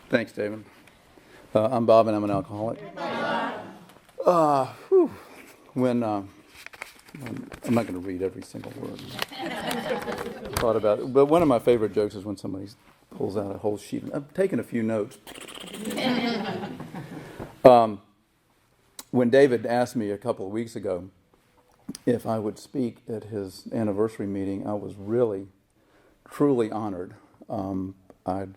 Thanks, David. I'm Bob, and I'm an alcoholic. When I'm not going to read every single word. Thought about it, but one of my favorite jokes is when somebody pulls out a whole sheet. I've taken a few notes. When David asked me a couple of weeks ago if I would speak at his anniversary meeting, I was really, truly honored. I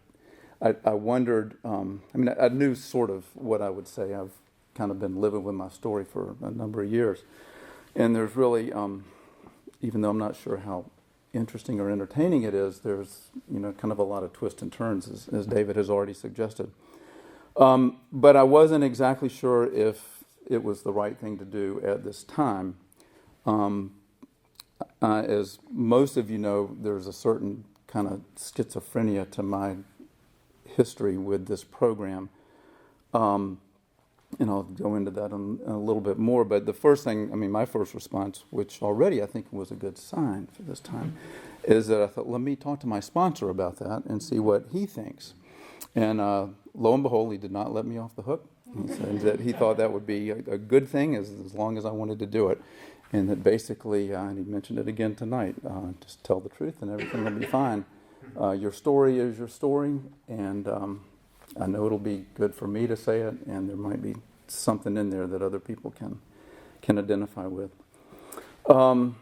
wondered, I knew sort of what I would say. I've kind of been living with my story for a number of years. And there's really, even though I'm not sure how interesting or entertaining it is, there's, kind of a lot of twists and turns, as David has already suggested. But I wasn't exactly sure if it was the right thing to do at this time. As most of you know, there's a certain kind of schizophrenia to my history with this program. And I'll go into that in a little bit more. But the first thing, my first response, which already I think was a good sign for this time, is that I thought, let me talk to my sponsor about that and see what he thinks. And lo and behold, he did not let me off the hook. He said that he thought that would be a good thing as long as I wanted to do it. And that basically, and he mentioned it again tonight, just tell the truth and everything will be fine. Your story is your story, and I know it'll be good for me to say it, and there might be something in there that other people can identify with. I'm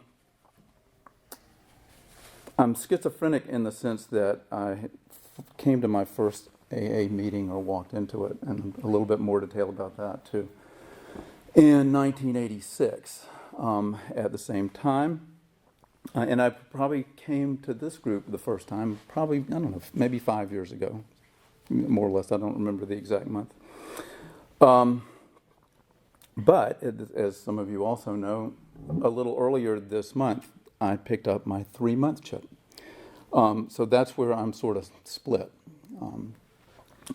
schizophrenic in the sense that I came to my first AA meeting or walked into it, and a little bit more detail about that too, in 1986 at the same time. And I probably came to this group the first time, probably, I don't know, maybe 5 years ago, more or less. I don't remember the exact month. But, as some of you also know, a little earlier this month, I picked up my 3-month chip. So that's where I'm sort of split.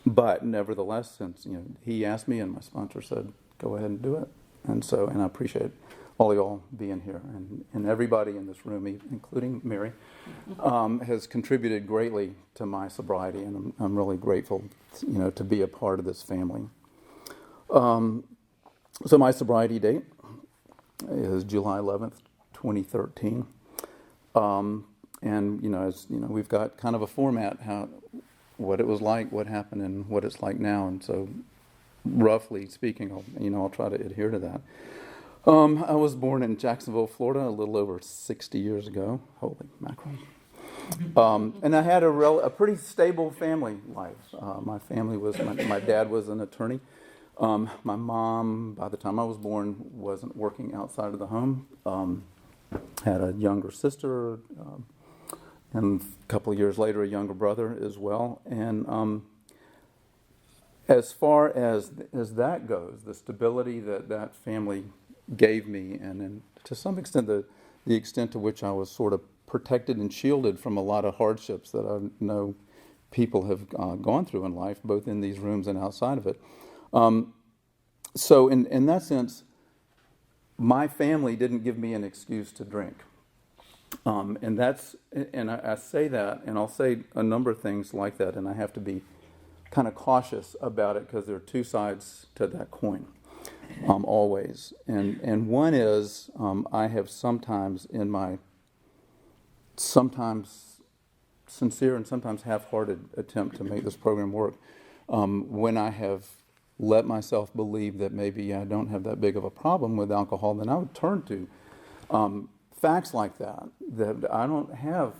But nevertheless, since he asked me and my sponsor said, go ahead and do it. And I appreciate all of y'all being here. And everybody in this room, including Mary, has contributed greatly to my sobriety. And I'm really grateful, to be a part of this family. So my sobriety date is July 11th, 2013. And, as we've got kind of a format, what it was like, what happened, and what it's like now. And so, roughly speaking, I'll try to adhere to that. I was born in Jacksonville, Florida, a little over 60 years ago. Holy mackerel. And I had a pretty stable family life. My family my dad was an attorney. My mom, by the time I was born, wasn't working outside of the home. Had a younger sister, and a couple of years later, a younger brother as well. And as far as that goes, the stability that family gave me, and to some extent the extent to which I was sort of protected and shielded from a lot of hardships that I know people have gone through in life, both in these rooms and outside of it. So in that sense, my family didn't give me an excuse to drink. And I say that, and I'll say a number of things like that, and I have to be kind of cautious about it because there are two sides to that coin, always. And one is I have sometimes sincere and sometimes half-hearted attempt to make this program work, when I have let myself believe that maybe I don't have that big of a problem with alcohol, then I would turn to facts like that I don't have,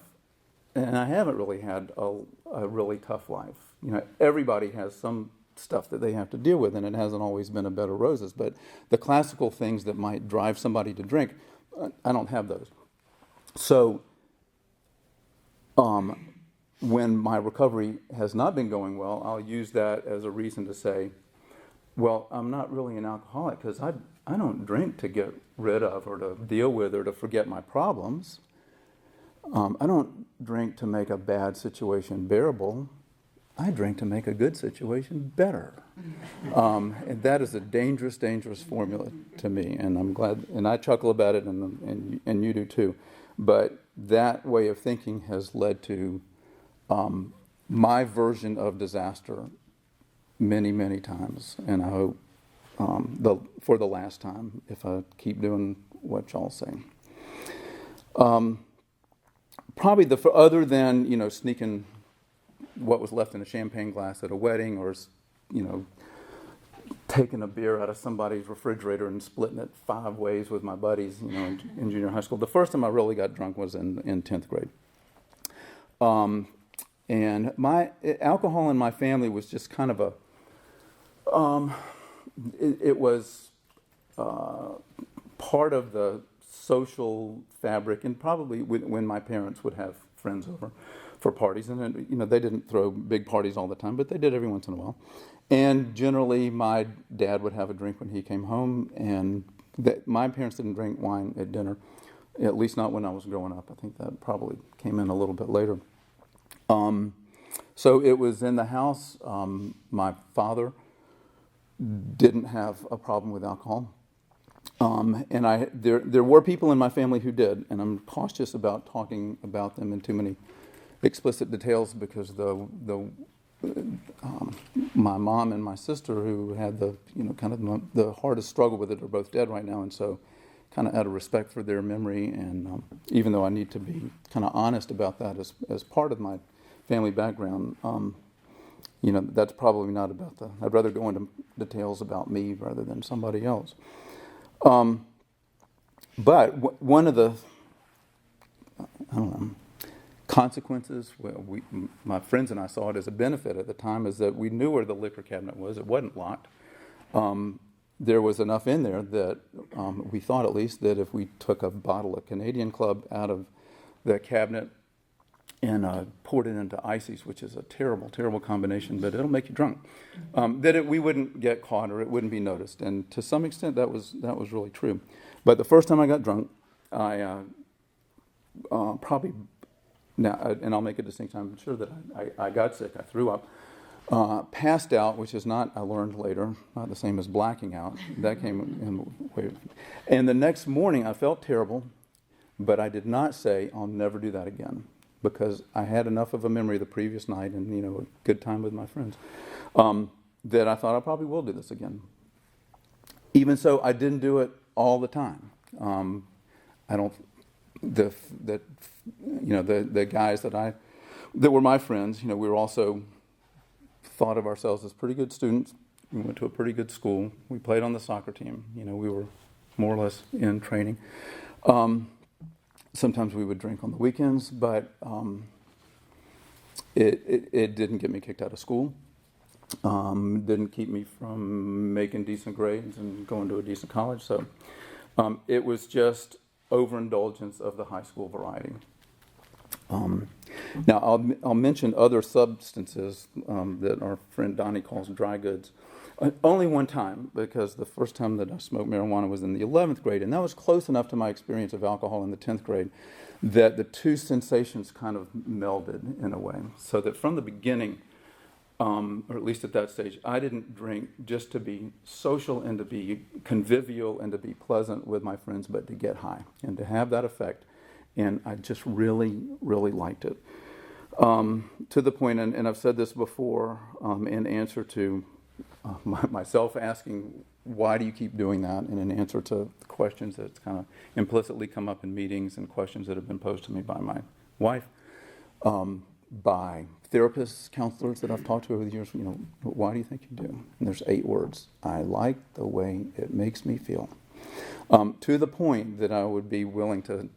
and I haven't really had a really tough life. Everybody has some stuff that they have to deal with, and it hasn't always been a bed of roses. But the classical things that might drive somebody to drink, I don't have those. So when my recovery has not been going well, I'll use that as a reason to say, well, I'm not really an alcoholic because I don't drink to get rid of or to deal with or to forget my problems. I don't drink to make a bad situation bearable. I drink to make a good situation better. And that is a dangerous, dangerous formula to me. And I'm glad, and I chuckle about it, and you do too. But that way of thinking has led to my version of disaster many, many times, and I hope for the last time if I keep doing what y'all say. Probably other than sneaking what was left in a champagne glass at a wedding, or taking a beer out of somebody's refrigerator and splitting it 5 ways with my buddies, in junior high school. The first time I really got drunk was in 10th grade. And my alcohol in my family was just kind of it was part of the social fabric, and probably when my parents would have friends over for parties, and they didn't throw big parties all the time, but they did every once in a while. And generally, my dad would have a drink when he came home, and my parents didn't drink wine at dinner, at least not when I was growing up. I think that probably came in a little bit later. So it was in the house. My father didn't have a problem with alcohol. And there were people in my family who did, and I'm cautious about talking about them in too many explicit details, because my mom and my sister, who had the hardest struggle with it, are both dead right now, and so kind of out of respect for their memory, and even though I need to be kind of honest about that as part of my family background, that's probably not about I'd rather go into details about me rather than somebody else. But one of the, consequences, my friends and I saw it as a benefit at the time, is that we knew where the liquor cabinet was. It wasn't locked. There was enough in there that we thought, at least, that if we took a bottle of Canadian Club out of the cabinet and poured it into ices, which is a terrible, terrible combination, but it'll make you drunk, we wouldn't get caught, or it wouldn't be noticed. And to some extent, that was really true. But the first time I got drunk, I probably, now, and I'll make a distinction, I'm sure that I got sick, I threw up, passed out, which is not, I learned later, not the same as blacking out. That came in way. And the next morning, I felt terrible, but I did not say, I'll never do that again, because I had enough of a memory the previous night and, a good time with my friends, that I thought I probably will do this again. Even so, I didn't do it all the time. The guys that were my friends, we were also thought of ourselves as pretty good students. We went to a pretty good school. We played on the soccer team. We were more or less in training. Sometimes we would drink on the weekends, but it didn't get me kicked out of school. Didn't keep me from making decent grades and going to a decent college. So it was just overindulgence of the high school variety. Now, I'll mention other substances that our friend Donnie calls dry goods. Only one time, because the first time that I smoked marijuana was in the 11th grade, and that was close enough to my experience of alcohol in the 10th grade that the two sensations kind of melded in a way. So that from the beginning, or at least at that stage, I didn't drink just to be social and to be convivial and to be pleasant with my friends, but to get high and to have that effect. And I just really, really liked it. To the point, and I've said this before, in answer to myself asking, why do you keep doing that? And in answer to questions that kind of implicitly come up in meetings and questions that have been posed to me by my wife, by therapists, counselors that I've talked to over the years, why do you think you do? And there's 8 words. I like the way it makes me feel. To the point that I would be willing to,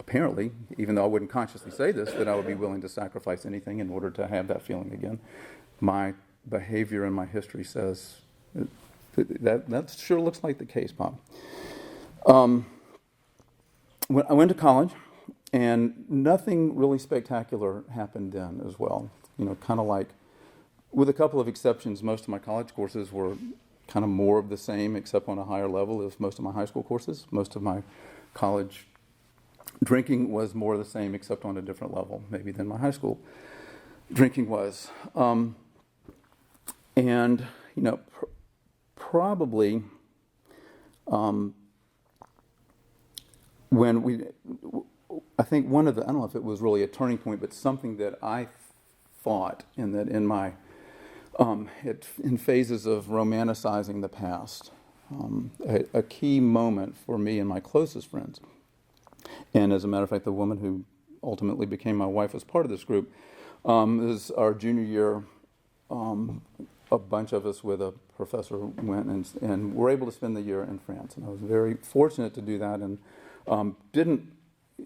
apparently, even though I wouldn't consciously say this, that I would be willing to sacrifice anything in order to have that feeling again. My behavior and my history says that sure looks like the case, Bob. When I went to college, and nothing really spectacular happened then as well. Kind of like, with a couple of exceptions, most of my college courses were kind of more of the same, except on a higher level as most of my high school courses. Most of my college drinking was more of the same, except on a different level, maybe, than my high school drinking was. And, probably I think one of the, I don't know if it was really a turning point, but something that I thought, in that in my in phases of romanticizing the past, a key moment for me and my closest friends, and as a matter of fact, the woman who ultimately became my wife was part of this group, is our junior year. A bunch of us with a professor went and were able to spend the year in France, and I was very fortunate to do that, and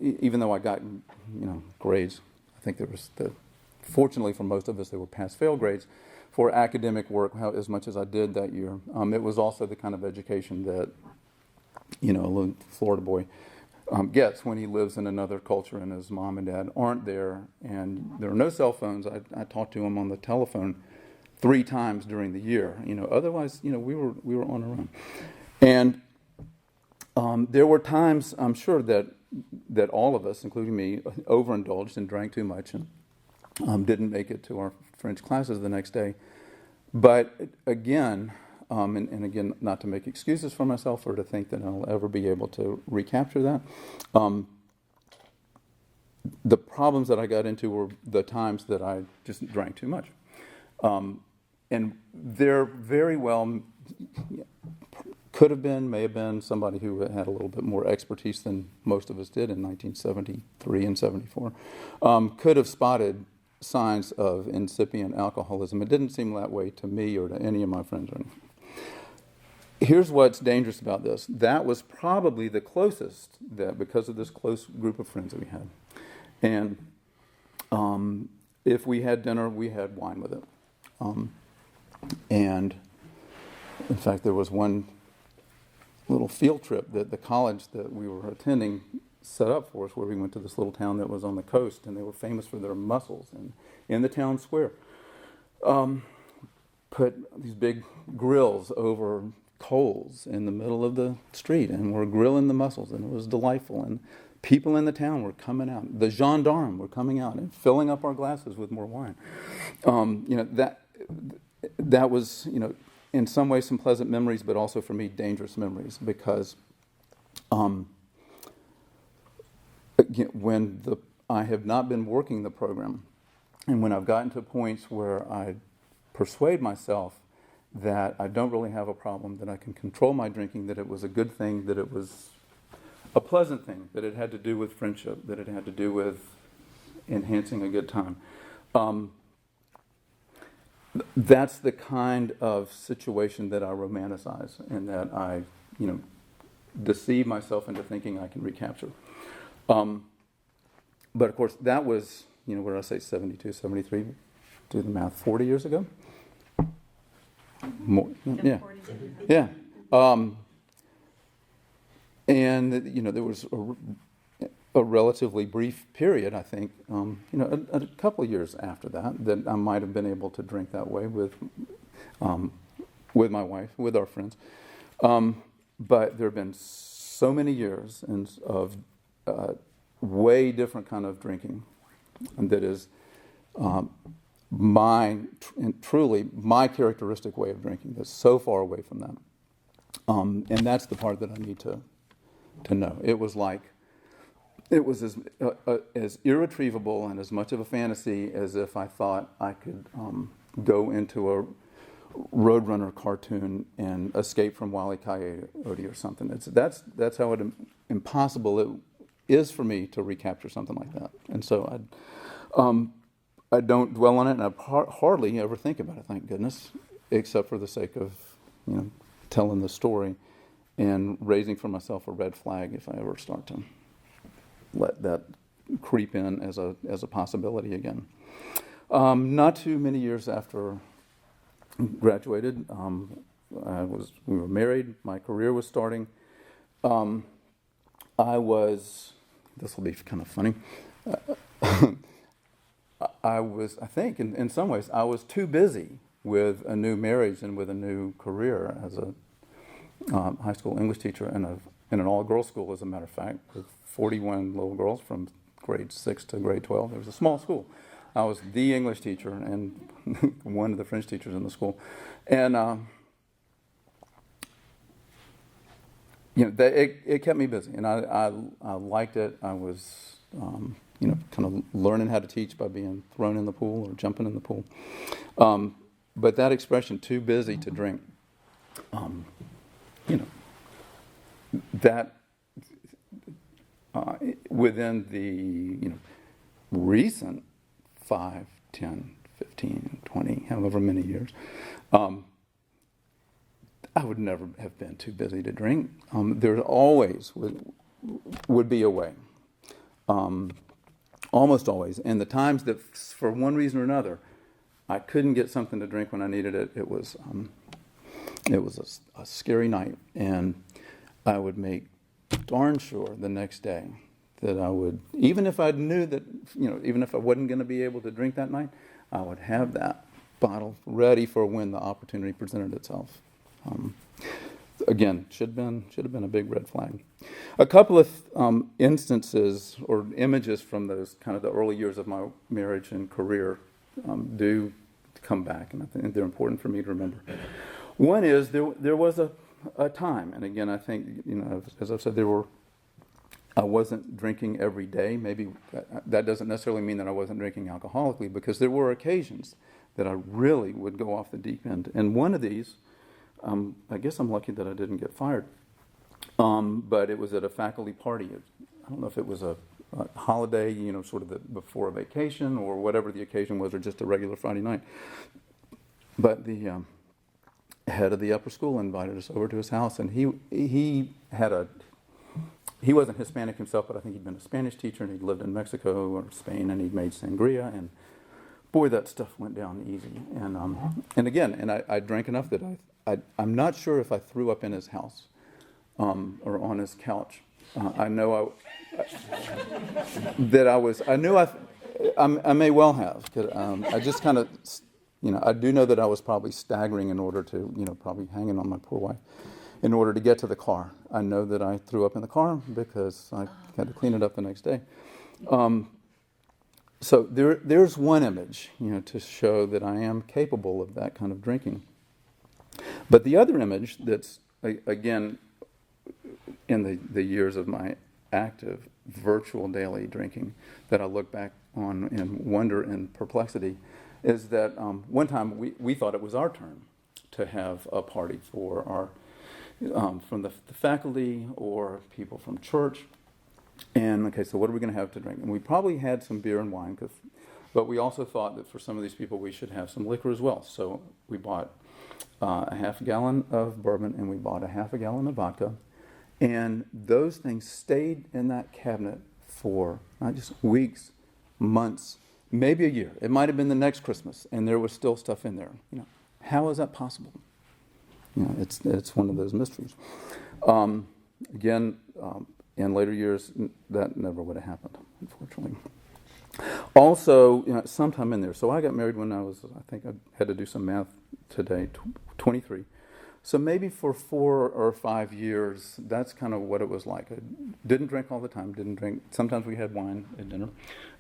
even though I got grades, I think fortunately for most of us, they were pass-fail grades for academic work, as much as I did that year. It was also the kind of education that a little Florida boy gets when he lives in another culture and his mom and dad aren't there, and there are no cell phones. I talked to him on the telephone 3 times during the year. Otherwise, we were on our own. And there were times, I'm sure, that all of us, including me, overindulged and drank too much and didn't make it to our French classes the next day. But again, and again, not to make excuses for myself or to think that I'll ever be able to recapture that, the problems that I got into were the times that I just drank too much. And there very well could have been, may have been somebody who had a little bit more expertise than most of us did in 1973 and 74, could have spotted signs of incipient alcoholism. It didn't seem that way to me or to any of my friends or anything. Here's what's dangerous about this. That was probably the closest, that because of this close group of friends that we had. And if we had dinner, we had wine with it. And in fact, there was one little field trip that the college that we were attending set up for us, where we went to this little town that was on the coast, and they were famous for their mussels. And in the town square, put these big grills over coals in the middle of the street, and we're grilling the mussels, and it was delightful. And people in the town were coming out. The gendarmes were coming out and filling up our glasses with more wine. That was, in some ways some pleasant memories, but also for me dangerous memories, because I have not been working the program, and when I've gotten to points where I persuade myself that I don't really have a problem, that I can control my drinking, that it was a good thing, that it was a pleasant thing, that it had to do with friendship, that it had to do with enhancing a good time. That's the kind of situation that I romanticize, and that I, deceive myself into thinking I can recapture. But of course, that was, what did I say, 72, 73, do the math, 40 years ago? More, yeah. Yeah. And, there was a relatively brief period, I think, a couple of years after that I might have been able to drink that way with my wife, with our friends. But there have been so many years of way different kind of drinking, and that is truly my characteristic way of drinking, that's so far away from that. And that's the part that I need to know. It was as irretrievable and as much of a fantasy as if I thought I could go into a Roadrunner cartoon and escape from Wile E. Coyote or something. That's how impossible it is for me to recapture something like that. And so I don't dwell on it, and I hardly ever think about it, thank goodness, except for the sake of telling the story and raising for myself a red flag if I ever start to let that creep in as a possibility again. Not too many years after graduated, we were married. My career was starting. This will be kind of funny. I think in some ways, I was too busy with a new marriage and with a new career as a high school English teacher in an all-girls school, as a matter of fact, with 41 little girls from grade 6 to grade 12. It was a small school. I was the English teacher and one of the French teachers in the school. And, it kept me busy, and I liked it. I was kind of learning how to teach by being thrown in the pool or jumping in the pool. But that expression, too busy to drink, that within the recent 5, 10, 15, 20, however many years, I would never have been too busy to drink. There always would be a way, almost always. And the times that, for one reason or another, I couldn't get something to drink when I needed it, it was a scary night, and I would make darn sure the next day that I would, even if I knew that, even if I wasn't going to be able to drink that night, I would have that bottle ready for when the opportunity presented itself. Again, should have been a big red flag. A couple of instances or images from those kind of the early years of my marriage and career do come back, and I think they're important for me to remember. One is there was a time, and again, I think, as I've said, I wasn't drinking every day. Maybe that doesn't necessarily mean that I wasn't drinking alcoholically, because there were occasions that I really would go off the deep end. And one of these, I guess I'm lucky that I didn't get fired, but it was at a faculty party. I don't know if it was a holiday, sort of before a vacation or whatever the occasion was, or just a regular Friday night. But the head of the upper school invited us over to his house, and he wasn't Hispanic himself, but I think he'd been a Spanish teacher, and he'd lived in Mexico or Spain, and he'd made sangria, and boy, that stuff went down easy. And again, I drank enough that I'm not sure if I threw up in his house or on his couch. I know I may well have. I just kind of, I do know that I was probably staggering in order to, probably hanging on my poor wife, in order to get to the car. I know that I threw up in the car because I had to clean it up the next day. So there's one image, to show that I am capable of that kind of drinking. But the other image that's, again, in the years of my active, virtual daily drinking, that I look back on in wonder and perplexity, is that one time we thought it was our turn to have a party for our, from the faculty or people from church. And, okay, so what are we going to have to drink? And we probably had some beer and wine, but we also thought that for some of these people we should have some liquor as well. So we bought a half a gallon of bourbon, and we bought a half a gallon of vodka. And those things stayed in that cabinet for not just weeks, months, maybe a year. It might have been the next Christmas, and there was still stuff in there. How is that possible? It's one of those mysteries. Again, in later years, that never would have happened, unfortunately. Also, sometime in there. So I got married when I think I had to do some math today, 23. So maybe for 4 or 5 years, that's kind of what it was like. I didn't drink all the time, didn't drink. Sometimes we had wine at dinner.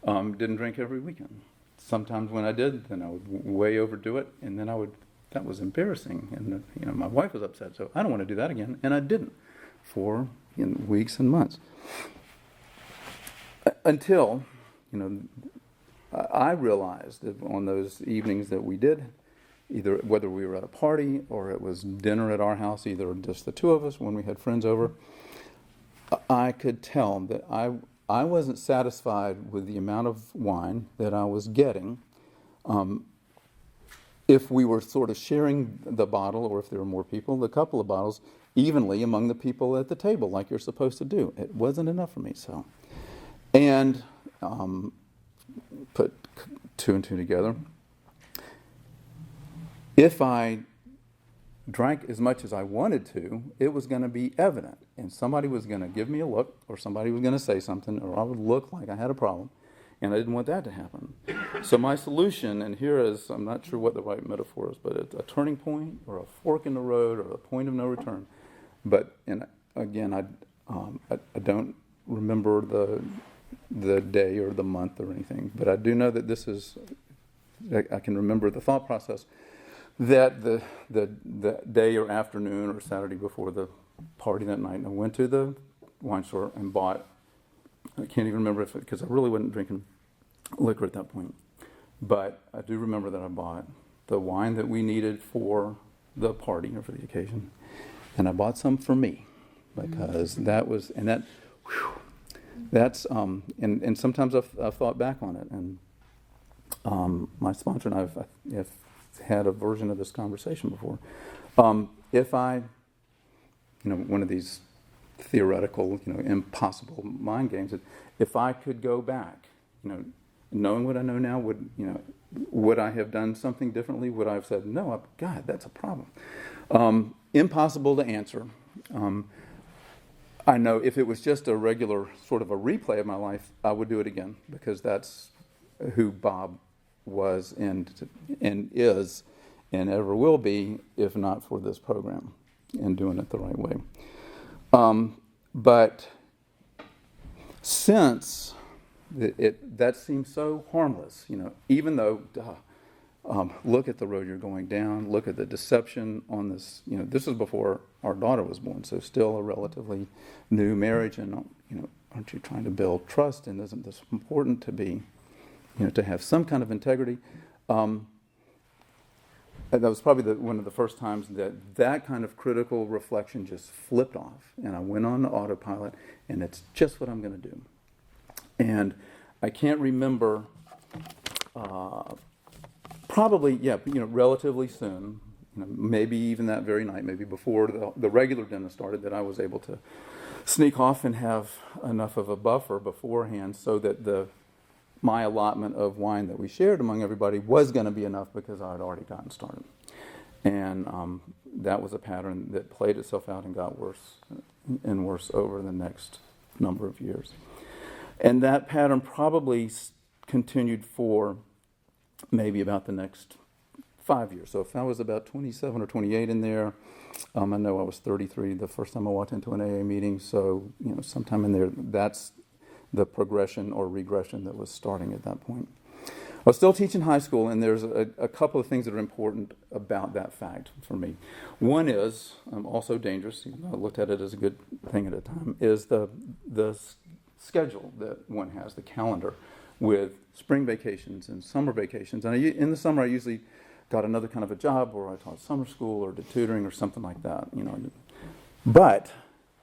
Didn't drink every weekend. Sometimes when I did, then I would way overdo it, and then that was embarrassing. And, my wife was upset, so I don't want to do that again. And I didn't for weeks and months. Until, I realized that on those evenings that we did, either whether we were at a party or it was dinner at our house, either just the two of us when we had friends over, I could tell that I wasn't satisfied with the amount of wine that I was getting. If we were sort of sharing the bottle, or if there were more people, the couple of bottles, evenly among the people at the table, like you're supposed to do. It wasn't enough for me, so. And put 2 and 2 together. If I drank as much as I wanted to, it was going to be evident. And somebody was going to give me a look, or somebody was going to say something, or I would look like I had a problem. And I didn't want that to happen. So my solution, and here is, I'm not sure what the right metaphor is, but it's a turning point, or a fork in the road, or a point of no return. But, and again, I don't remember the day or the month or anything, but I do know that this is, I can remember the thought process, that the day or afternoon or Saturday before the party that night, I went to the wine store and bought I can't even remember because I really wasn't drinking liquor at that point. But I do remember that I bought the wine that we needed for the party or for the occasion, and I bought some for me because that was, and that, whew, that's, and sometimes I've thought back on it, and my sponsor and I have had a version of this conversation before. If I, one of these theoretical, impossible mind games, if I could go back, knowing what I know now, would I have done something differently? Would I have said, no, God, that's a problem? Impossible to answer. I know if it was just a regular sort of a replay of my life, I would do it again because that's who Bob was and is and ever will be, if not for this program and doing it the right way. But since that seems so harmless, even though, look at the road you're going down, look at the deception on this, this was before our daughter was born, so still a relatively new marriage, and, aren't you trying to build trust, and isn't this important to be, to have some kind of integrity? That was probably one of the first times that kind of critical reflection just flipped off, and I went on autopilot, and it's just what I'm going to do. And I can't remember, probably, relatively soon, maybe even that very night, maybe before the regular dinner started, that I was able to sneak off and have enough of a buffer beforehand so that my allotment of wine that we shared among everybody was going to be enough because I had already gotten started. And that was a pattern that played itself out and got worse and worse over the next number of years. And that pattern probably continued for maybe about the next 5 years. So if I was about 27 or 28 in there, I know I was 33 the first time I walked into an AA meeting. So, sometime in there, that's the progression or regression that was starting at that point. I was still teaching high school, and there's a couple of things that are important about that fact for me. One is, also dangerous, I looked at it as a good thing at a time, is the schedule that one has, the calendar, with spring vacations and summer vacations. And in the summer, I usually got another kind of a job where I taught summer school or did tutoring or something like that. But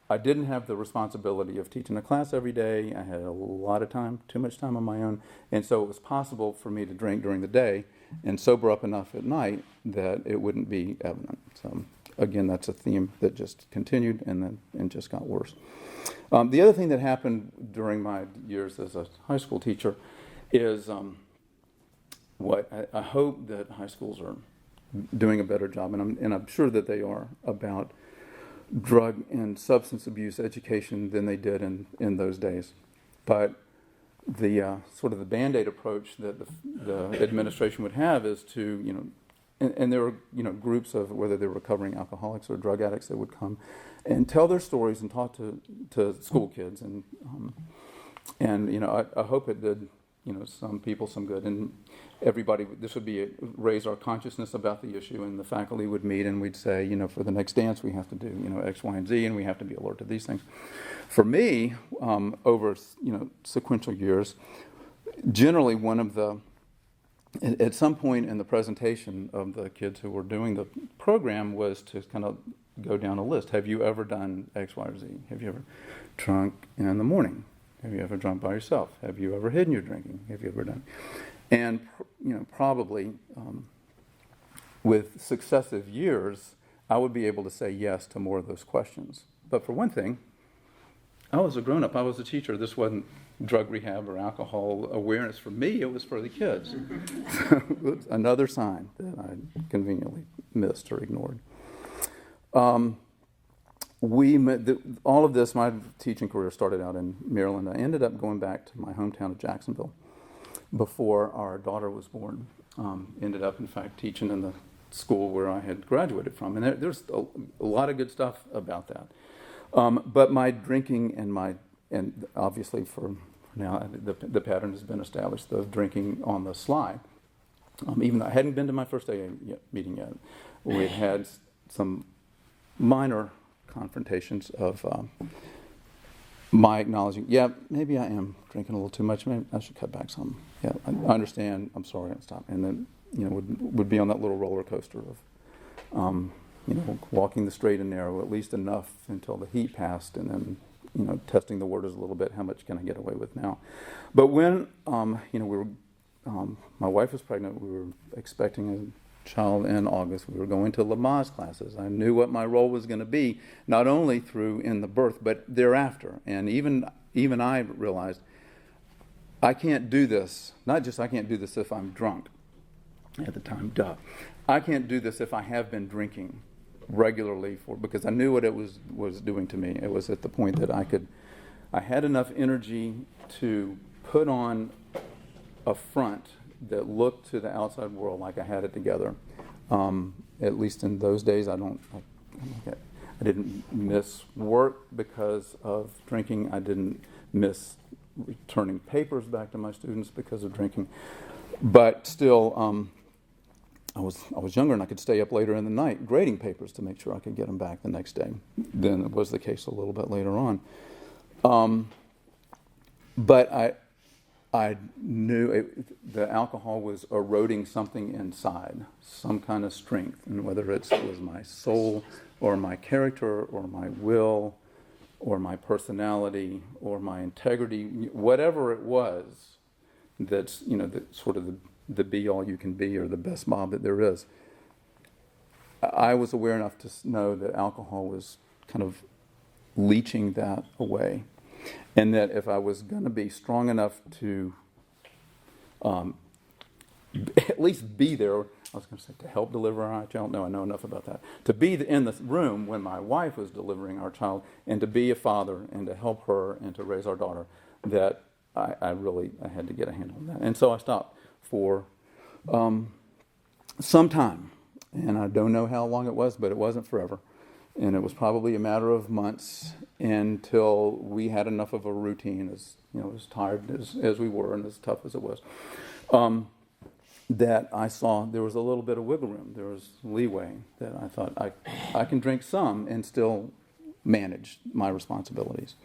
I didn't have the responsibility of teaching a class every day. I had a lot of time, too much time on my own, and so it was possible for me to drink during the day and sober up enough at night that it wouldn't be evident. So again, that's a theme that just continued and just got worse. The other thing that happened during my years as a high school teacher is what I hope that high schools are doing a better job, and I'm sure that they are, about drug and substance abuse education than they did in those days. But the sort of the Band-Aid approach that the administration would have is to, and there were, groups of, whether they were recovering alcoholics or drug addicts, that would come and tell their stories and talk to school kids. And I hope it did, some people some good. And everybody, this would be raise our consciousness about the issue, and the faculty would meet and we'd say, for the next dance we have to do, X, Y, and Z, and we have to be alert to these things. For me, over, sequential years, generally one of the, at some point in the presentation of the kids who were doing the program was to kind of go down a list. Have you ever done X, Y, or Z? Have you ever drunk in the morning? Have you ever drunk by yourself? Have you ever hidden your drinking? Have you ever done? And, probably with successive years, I would be able to say yes to more of those questions. But for one thing, I was a grown-up. I was a teacher. This wasn't drug rehab or alcohol awareness for me. It was for the kids. Another sign that I conveniently missed or ignored. All of this, my teaching career started out in Maryland. I ended up going back to my hometown of Jacksonville before our daughter was born. Ended up, in fact, teaching in the school where I had graduated from. And there's a lot of good stuff about that. But my drinking and obviously for now, the pattern has been established of drinking on the sly. Even though I hadn't been to my first AA meeting yet, we had some minor confrontations of my acknowledging, yeah, maybe I am drinking a little too much. Maybe I should cut back some. Yeah, I understand. I'm sorry. I'll stop. And then, would be on that little roller coaster of, walking the straight and narrow, at least enough until the heat passed, and then, testing the waters a little bit. How much can I get away with now? But when, we were, my wife was pregnant. We were expecting a child in August. We were going to Lamaze classes. I knew what my role was going to be, not only through in the birth, but thereafter. And even I realized I can't do this. Not just I can't do this if I'm drunk. At the time, I can't do this if I have been drinking regularly because I knew what it was doing to me. It was at the point that I had enough energy to put on a front that looked to the outside world like I had it together. At least in those days, I didn't miss work because of drinking. I didn't miss returning papers back to my students because of drinking. But still, I was younger and I could stay up later in the night grading papers to make sure I could get them back the next day than it was the case a little bit later on. But I knew the alcohol was eroding something inside, some kind of strength, and whether it was my soul or my character or my will or my personality or my integrity, whatever it was, that's sort of the be all you can be or the best Bob that there is. I was aware enough to know that alcohol was kind of leaching that away. And that if I was going to be strong enough to at least be there, I was going to say to help deliver our child. No, I know enough about that. To be in the room when my wife was delivering our child and to be a father and to help her and to raise our daughter, that I had to get a handle on that. And so I stopped for some time. And I don't know how long it was, but it wasn't forever. And it was probably a matter of months until we had enough of a routine, as tired as we were and as tough as it was, that I saw there was a little bit of wiggle room. There was leeway that I thought I can drink some and still manage my responsibilities.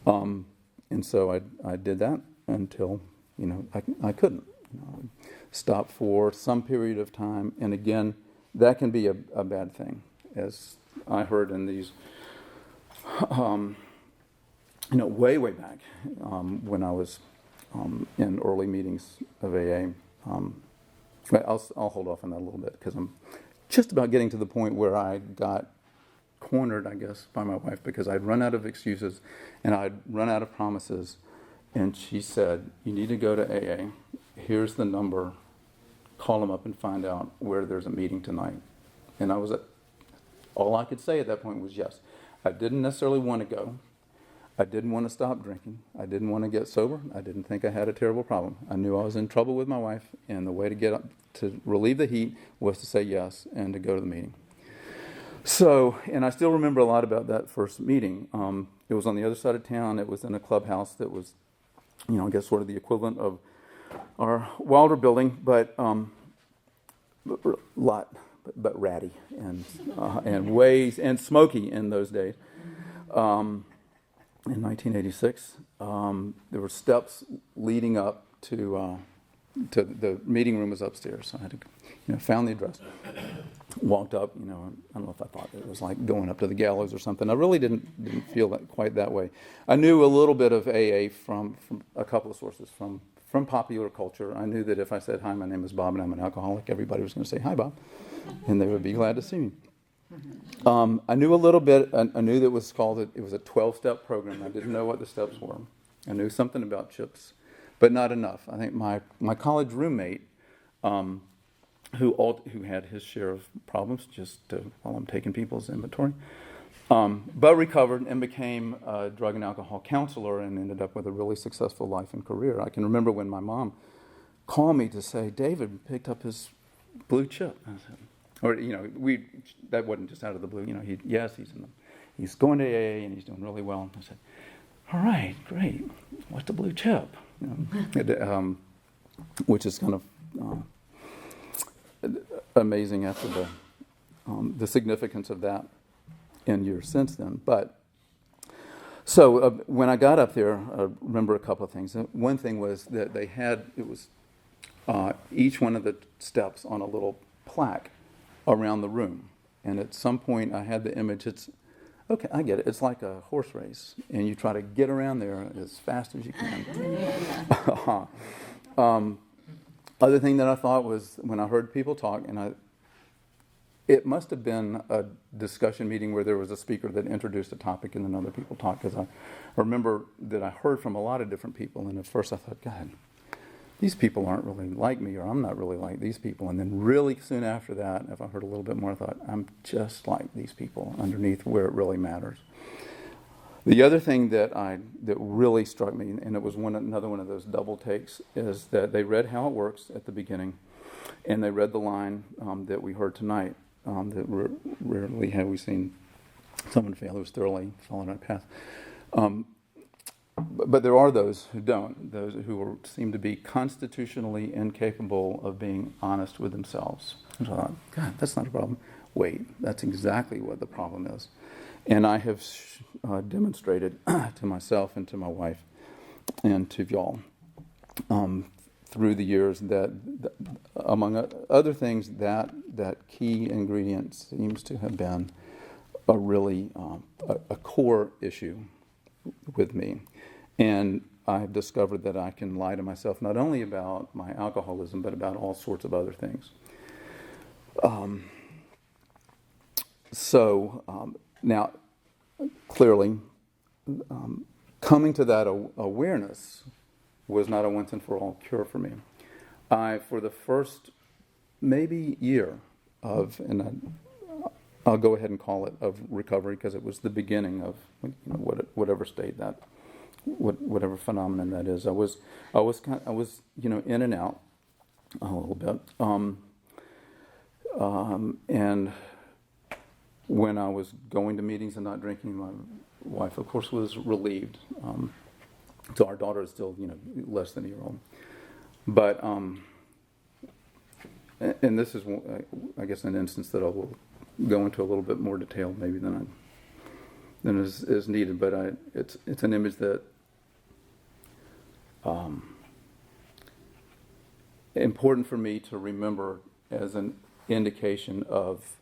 And so I did that until I couldn't. I would stop for some period of time, and again, that can be a bad thing, as I heard in these, way back when I was in early meetings of AA. I'll hold off on that a little bit because I'm just about getting to the point where I got cornered, I guess, by my wife because I'd run out of excuses and I'd run out of promises. And she said, "You need to go to AA. Here's the number. Call them up and find out where there's a meeting tonight." And all I could say at that point was yes. I didn't necessarily want to go. I didn't want to stop drinking. I didn't want to get sober. I didn't think I had a terrible problem. I knew I was in trouble with my wife, and the way to get up to relieve the heat was to say yes and to go to the meeting. So, and I still remember a lot about that first meeting. It was on the other side of town. It was in a clubhouse that was, I guess sort of the equivalent of our Wilder building, but ratty and ways and smoky in those days. In 1986, there were steps leading up to the meeting room was upstairs. So I had to, found the address, walked up. I don't know if I thought it was like going up to the gallows or something. I really didn't feel that quite that way. I knew a little bit of AA from a couple of sources from popular culture. I knew that if I said, "Hi, my name is Bob and I'm an alcoholic," everybody was going to say, "Hi, Bob," and they would be glad to see me. I knew a little bit. I knew that it was a 12-step program. I didn't know what the steps were. I knew something about chips, but not enough. I think my college roommate, who had his share of problems, while I'm taking people's inventory, but recovered and became a drug and alcohol counselor and ended up with a really successful life and career. I can remember when my mom called me to say, "David picked up his blue chip." I said, that wasn't just out of the blue. He's going to AA and he's doing really well. I said, "All right, great. What's the blue chip?" Which is kind of amazing after the significance of that in years since then. But So when I got up there, I remember a couple of things. One thing was that it was each one of the steps on a little plaque around the room. And at some point I had the image, okay, I get it. It's like a horse race. And you try to get around there as fast as you can. Other thing that I thought was when I heard people talk, it must have been a discussion meeting where there was a speaker that introduced a topic and then other people talked, because I remember that I heard from a lot of different people, and at first I thought, God, these people aren't really like me, or I'm not really like these people. And then really soon after that, if I heard a little bit more, I thought, I'm just like these people underneath where it really matters. The other thing that really struck me, and it was another one of those double takes, is that they read How It Works at the beginning, and they read the line that we heard tonight, that rarely have we seen someone fail who's thoroughly followed our path. But there are those who don't, those who seem to be constitutionally incapable of being honest with themselves. And so I thought, God, that's not a problem. Wait, that's exactly what the problem is. And I have demonstrated to myself and to my wife and to y'all through the years that among other things, that key ingredient seems to have been a really a core issue with me. And I've discovered that I can lie to myself not only about my alcoholism, but about all sorts of other things. Now, clearly, coming to that awareness was not a once-and-for-all cure for me. For the first maybe year and I'll go ahead and call it of recovery, because it was the beginning of whatever state that, whatever phenomenon that is. I was in and out a little bit, and when I was going to meetings and not drinking, my wife, of course, was relieved. So our daughter is still, less than a year old. But, and this is, I guess, an instance that I will go into a little bit more detail maybe than is needed. But it's an image that important for me to remember as an indication of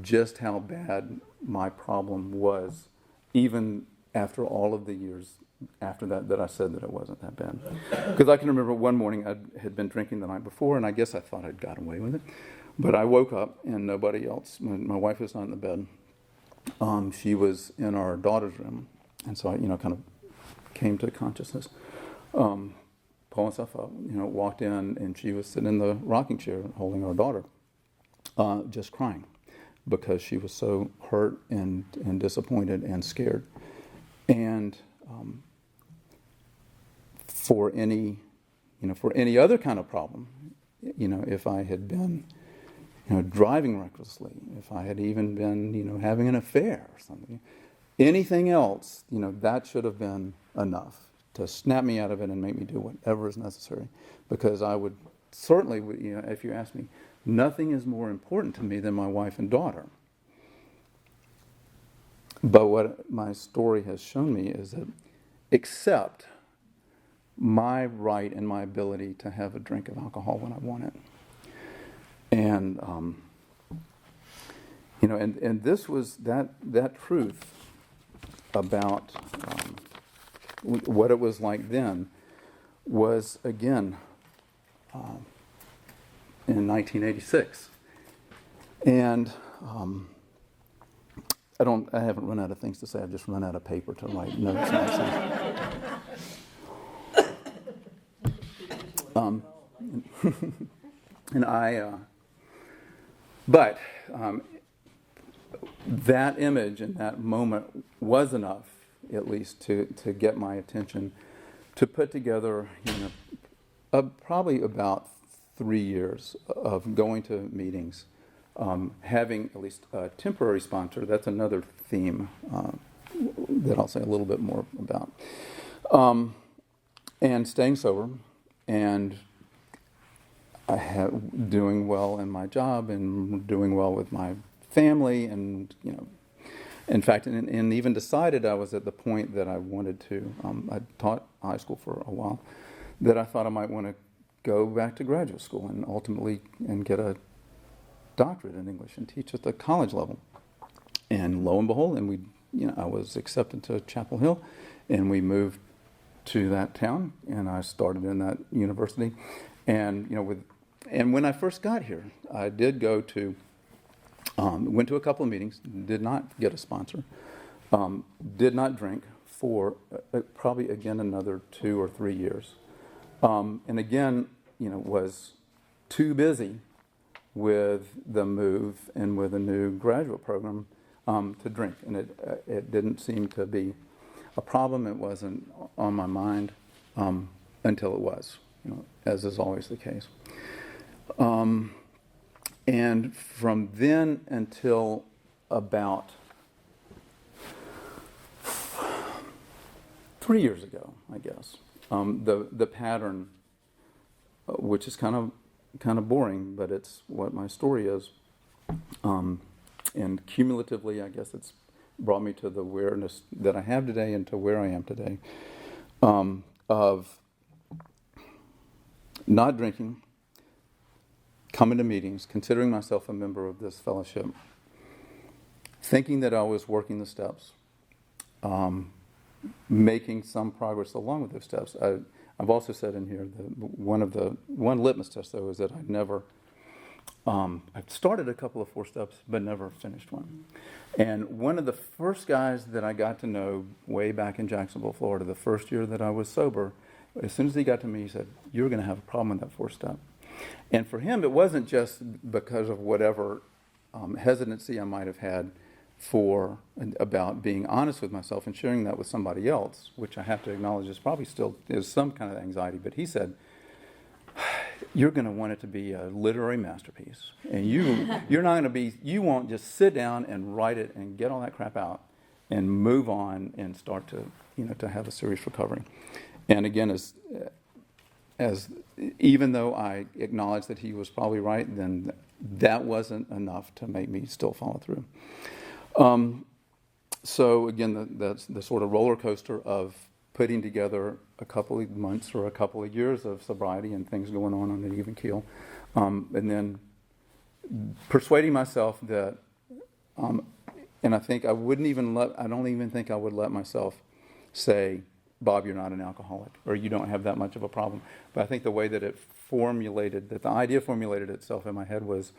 just how bad my problem was, even after all of the years after that I said that it wasn't that bad. Because I can remember one morning I had been drinking the night before, and I guess I thought I'd got away with it. But I woke up and nobody else, my wife was not in the bed. She was in our daughter's room, and so I, kind of came to consciousness. Pulled myself up, walked in, and she was sitting in the rocking chair holding our daughter, just crying, because she was so hurt and disappointed and scared. And for any other kind of problem, if I had been, driving recklessly, if I had even been, having an affair or something, anything else, that should have been enough to snap me out of it and make me do whatever is necessary. Because I would certainly, if you ask me, nothing is more important to me than my wife and daughter. But what my story has shown me is that accept my right and my ability to have a drink of alcohol when I want it. And, and this was that truth about what it was like then was, again, in 1986. And I haven't run out of things to say. I've just run out of paper to write notes on. But that image and that moment was enough, at least, to get my attention, to put together, probably about 3 years of going to meetings, having at least a temporary sponsor. That's another theme that I'll say a little bit more about. And staying sober, and doing well in my job, and doing well with my family, and In fact, and even decided I was at the point that I wanted to. I taught high school for a while, that I thought I might want to go back to graduate school and ultimately and get a doctorate in English and teach at the college level. And lo and behold, I was accepted to Chapel Hill, and we moved to that town, and I started in that university. And when I first got here, I did go to, went to a couple of meetings, did not get a sponsor, did not drink for probably again another 2 or 3 years, and again, was too busy with the move and with a new graduate program to drink, and it didn't seem to be a problem. It wasn't on my mind until it was, as is always the case. And from then until about 3 years ago, I guess, the pattern, which is kind of boring, but it's what my story is, and cumulatively, I guess it's brought me to the awareness that I have today and to where I am today, of not drinking, coming to meetings, considering myself a member of this fellowship, thinking that I was working the steps, making some progress along with those steps. I've also said in here that one litmus test, though, is that I've never, I've started a couple of 4 steps, but never finished one. And one of the first guys that I got to know way back in Jacksonville, Florida, the first year that I was sober, as soon as he got to me, he said, "You're going to have a problem with that 4th step." And for him, it wasn't just because of whatever hesitancy I might have had about being honest with myself and sharing that with somebody else, which I have to acknowledge is probably still is some kind of anxiety. But he said, "You're going to want it to be a literary masterpiece, and you're not going to be. You won't just sit down and write it and get all that crap out and move on and start to to have a serious recovery." And again, as even though I acknowledge that he was probably right, then that wasn't enough to make me still follow through. So again, that's the sort of roller coaster of putting together a couple of months or a couple of years of sobriety and things going on an even keel, and then persuading myself that, and I think I don't even think I would let myself say, "Bob, you're not an alcoholic," or "You don't have that much of a problem." But I think the way that the idea formulated itself in my head was,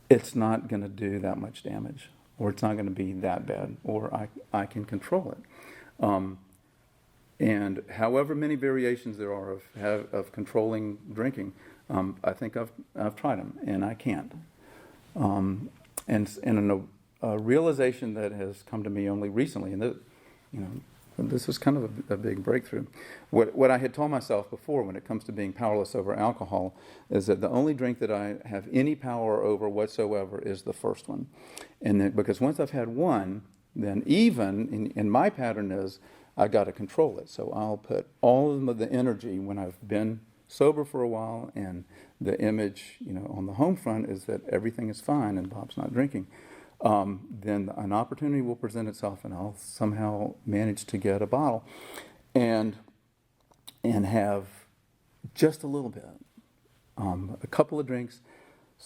it's not going to do that much damage, or it's not going to be that bad, or I can control it. And however many variations there are of controlling drinking, I think I've tried them, and I can't. And a realization that has come to me only recently, and that, this is kind of a big breakthrough. What I had told myself before when it comes to being powerless over alcohol is that the only drink that I have any power over whatsoever is the first one. And that because once I've had one, then even, and my pattern is, I got to control it. So I'll put all of the energy when I've been sober for a while, and the image, on the home front is that everything is fine and Bob's not drinking. Then an opportunity will present itself, and I'll somehow manage to get a bottle and have just a little bit, a couple of drinks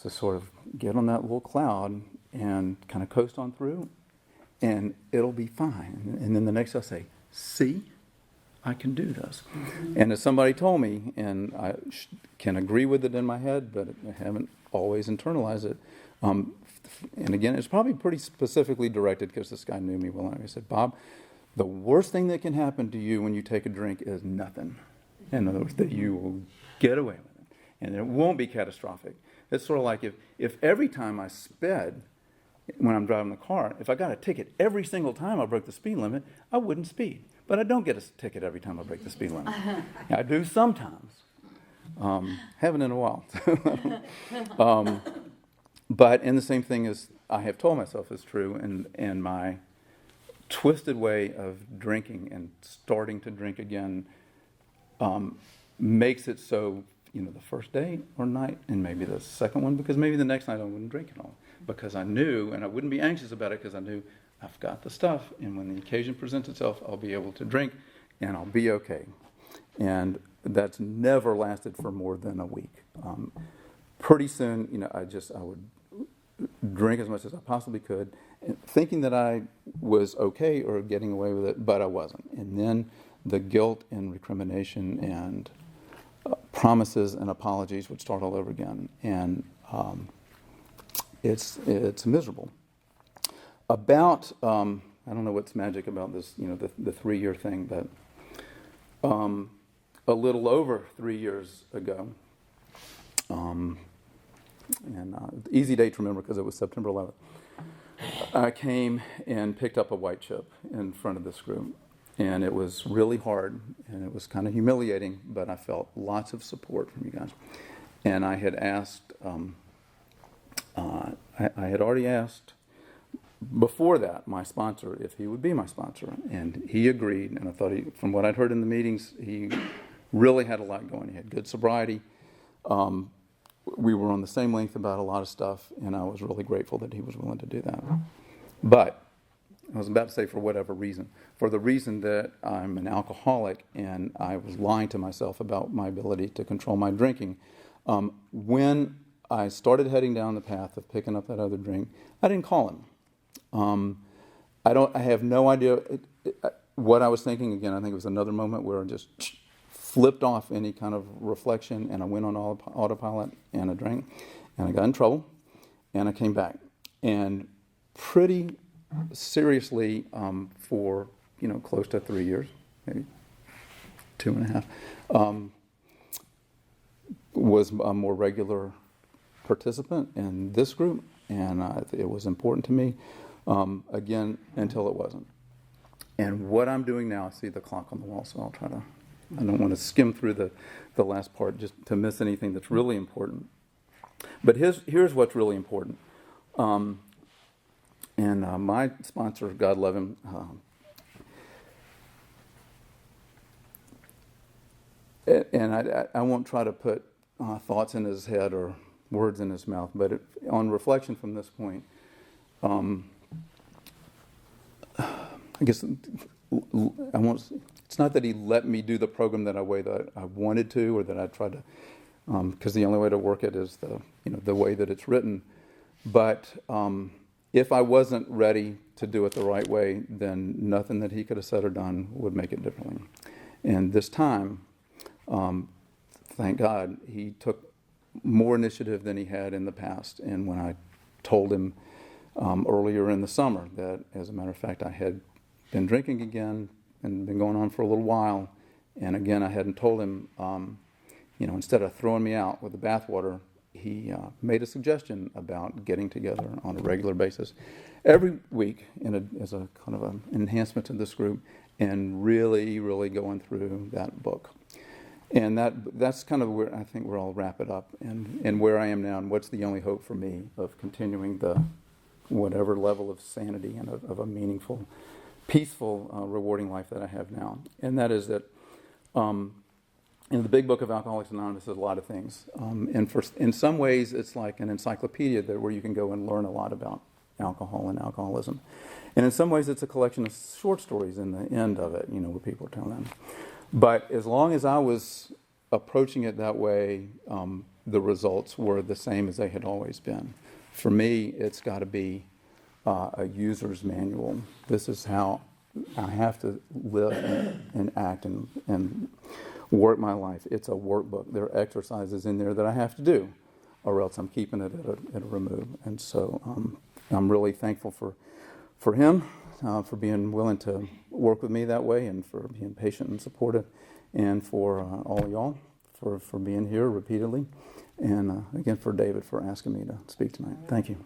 to sort of get on that little cloud and kind of coast on through, and it'll be fine. And then the next I'll say, "See, I can do this." Mm-hmm. And as somebody told me, and I can agree with it in my head, but I haven't always internalized it, and again, it's probably pretty specifically directed because this guy knew me well. He said, "Bob, the worst thing that can happen to you when you take a drink is nothing. In other words, that you will get away with it, and it won't be catastrophic." It's sort of like if every time I sped when I'm driving the car, if I got a ticket every single time I broke the speed limit, I wouldn't speed. But I don't get a ticket every time I break the speed limit. I do sometimes. Haven't in a while. And the same thing as I have told myself is true, and my twisted way of drinking and starting to drink again makes it so, the first day or night, and maybe the second one, because maybe the next night I wouldn't drink at all. because I knew, and I wouldn't be anxious about it because I knew I've got the stuff, and when the occasion presents itself, I'll be able to drink, and I'll be okay. And that's never lasted for more than a week. Pretty soon, I would drink as much as I possibly could, thinking that I was okay or getting away with it, but I wasn't. And then the guilt and recrimination and promises and apologies would start all over again, and it's miserable. About I don't know what's magic about this, the 3-year thing, but a little over 3 years ago, and easy date to remember because it was September 11th. I came and picked up a white chip in front of this group, and it was really hard, and it was kind of humiliating, but I felt lots of support from you guys. And I had asked, I had already asked before that my sponsor if he would be my sponsor, and he agreed, and I thought from what I'd heard in the meetings, he really had a lot going. He had good sobriety. We were on the same length about a lot of stuff, and I was really grateful that he was willing to do that. But I was about to say for whatever reason, for the reason that I'm an alcoholic and I was lying to myself about my ability to control my drinking. When I started heading down the path of picking up that other drink, I didn't call him. I have no idea what I was thinking. Again, I think it was another moment where I just flipped off any kind of reflection, and I went on autopilot, and I drank, and I got in trouble, and I came back, and pretty seriously for close to 3 years, maybe 2.5, was a more regular participant in this group, and it was important to me, again, until it wasn't. And what I'm doing now, I see the clock on the wall, so I'll try to, I don't want to skim through the last part just to miss anything that's really important. But here's what's really important. And my sponsor, God love him, and I won't try to put thoughts in his head or words in his mouth, but on reflection from this point, I guess it's not that he let me do the program that I wanted to, or that I tried to, because the only way to work it is the way that it's written. But if I wasn't ready to do it the right way, then nothing that he could have said or done would make it differently. And this time, thank God, he took more initiative than he had in the past. And when I told him earlier in the summer that, as a matter of fact, I had been drinking again and been going on for a little while, and again, I hadn't told him, instead of throwing me out with the bathwater, he made a suggestion about getting together on a regular basis every week as a kind of an enhancement to this group, and really, really going through that book. And that's kind of where I think I'll wrap it up, and where I am now, and what's the only hope for me of continuing the whatever level of sanity and of a meaningful, peaceful, rewarding life that I have now. And that is that in the big book of Alcoholics Anonymous, there's a lot of things. And in some ways, it's like an encyclopedia where you can go and learn a lot about alcohol and alcoholism. And in some ways, it's a collection of short stories in the end of it, where people are telling them. But as long as I was approaching it that way, the results were the same as they had always been. For me, it's got to be a user's manual. This is how I have to live and act and work my life. It's a workbook. There are exercises in there that I have to do, or else I'm keeping it at a remove. And so I'm really thankful for him, for being willing to work with me that way, and for being patient and supportive, and for all of y'all for being here repeatedly, and again for David for asking me to speak tonight. Thank you.